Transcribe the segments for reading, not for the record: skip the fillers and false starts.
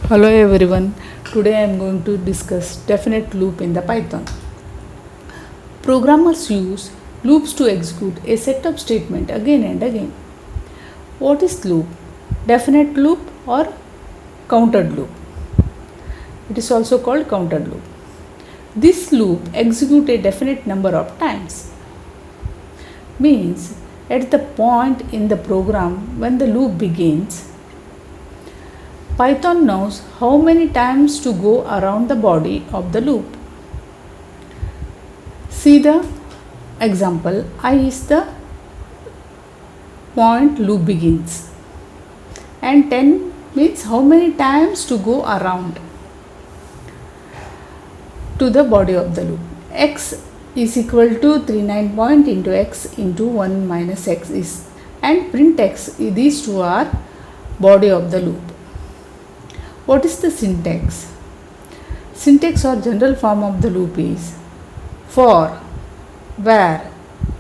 Hello everyone. Today I am going to discuss definite loop in the Python. Programmers use loops to execute a set of statements again and again. What is loop? Definite loop or counted loop? It is also called counted loop. This loop executes a definite number of times. Means at the point in the program when the loop begins, Python knows how many times to go around the body of the loop. See the example, I is the point loop begins and 10 means how many times to go around to the body of the loop. X is equal to 39 point into x into 1 minus x is and print x. These two are body of the loop. What is the syntax? Syntax or general form of the loop is for, where,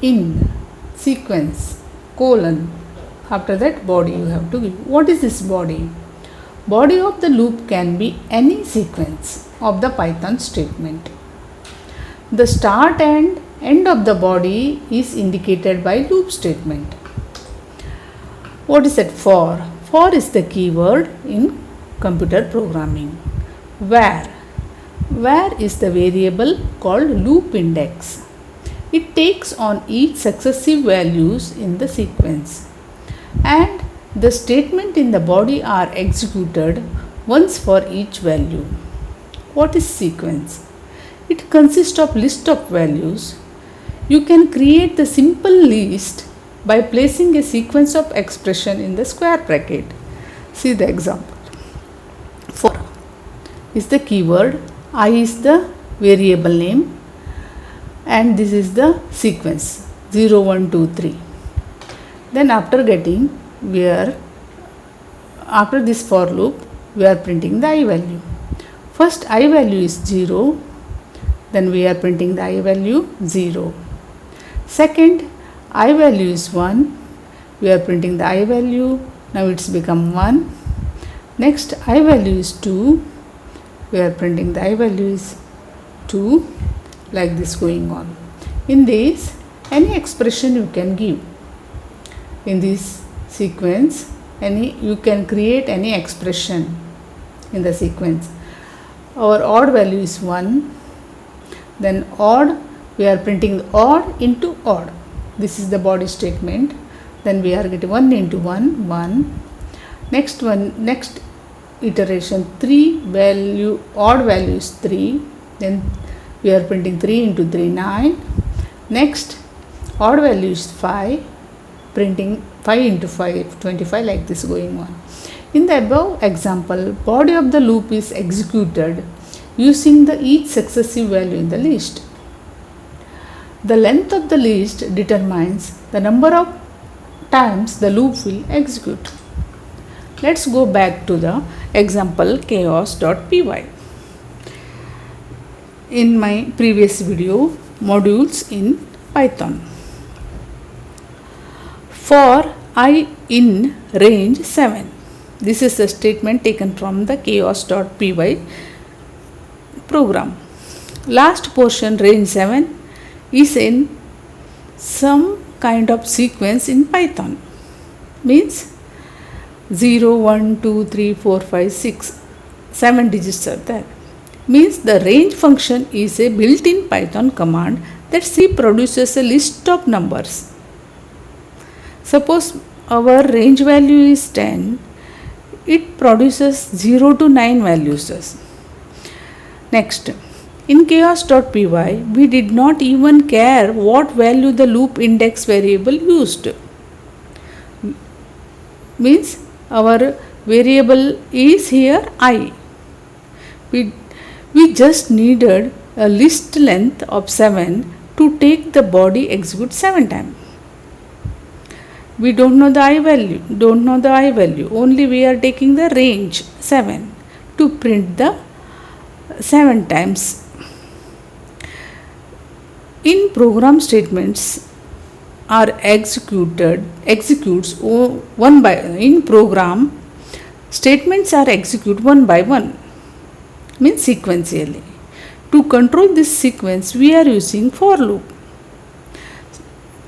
in, sequence, colon. After that body you have to give. What is this body? Body of the loop can be any sequence of the Python statement. The start and end of the body is indicated by loop statement. What is that for? For is the keyword in computer programming. Where is the variable called loop index. It takes on each successive values in the sequence, and the statement in the body are executed once for each value. What is sequence? It consists of list of values. You can create the simple list by placing a sequence of expression in the square bracket. See the example. For is the keyword, I is the variable name, and this is the sequence 0, 1, 2, 3. Then after getting, after this for loop, we are printing the I value. First I value is 0, then we are printing the I value 0. Second I value is 1, we are printing the I value, now it's become 1. Next I value is 2, we are printing the I value is 2, like this going on. In this, any expression you can give. In this sequence, you can create any expression in the sequence. Our odd value is 1, then odd, we are printing the odd into odd. This is the body statement. Then we are getting 1 into 1, 1. Next iteration, 3 value, odd value is 3, then we are printing 3 into 3, 9. Next odd value is 5, printing 5 into 5, 25, like this going on. In the above example, body of the loop is executed using each successive value in the list. The length of the list determines the number of times the loop will execute. Let's go back to the example chaos.py. In my previous video, modules in Python. For I in range 7. This is the statement taken from the chaos.py program. Last portion range 7 is in some kind of sequence in Python. Means 0, 1, 2, 3, 4, 5, 6, 7 digits are there. Means the range function is a built-in Python command that produces a list of numbers. Suppose our range value is 10, it produces 0 to 9 values. Next, in chaos.py, we did not even care what value the loop index variable used. Means our variable is here I. We just needed a list length of 7 to take the body execute 7 times. We don't know the I value, only we are taking the range 7 to print the 7 times. In program statements are executes one by in program Statements are executed one by one, means sequentially. To control this sequence, we are using for loop.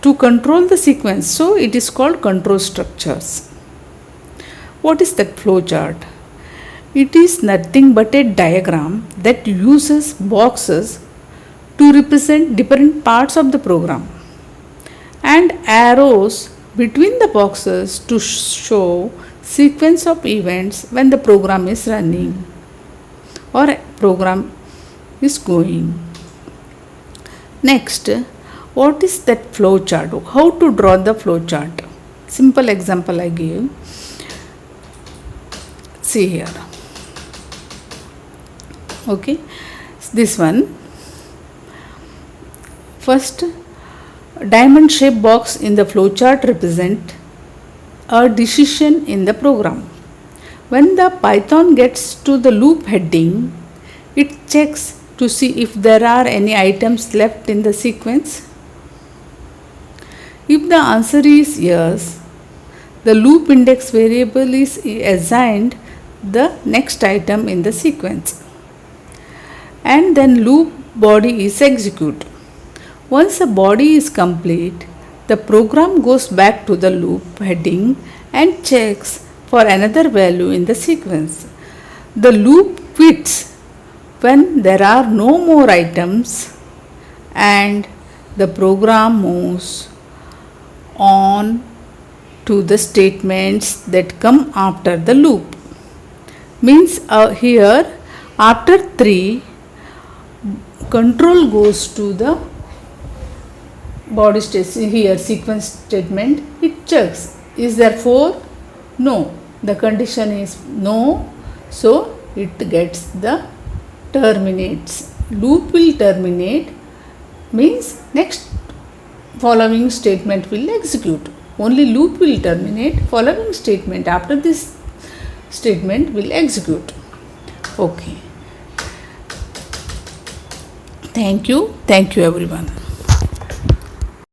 To control the sequence, so it is called control structures. What is that flow chart? It is nothing but a diagram that uses boxes to represent different parts of the program and arrows between the boxes to show sequence of events when the program is running or program is going. Next, what is that flow chart? How to draw the flow chart? Simple example I give. See here. Okay, this one. First, diamond shaped box in the flow chart represent a decision in the program. When the Python gets to the loop heading, it checks to see if there are any items left in the sequence. If the answer is yes, the loop index variable is assigned the next item in the sequence, and then loop body is executed. Once the body is complete, the program goes back to the loop heading and checks for another value in the sequence. The loop quits when there are no more items and the program moves on to the statements that come after the loop. Means here after 3, control goes to the body state. Here sequence statement, it checks, is there 4? No, the condition is no, so it gets the terminates. Loop will terminate, means next following statement will execute. Only loop will terminate, following statement after this statement will execute. Okay. Thank you everyone.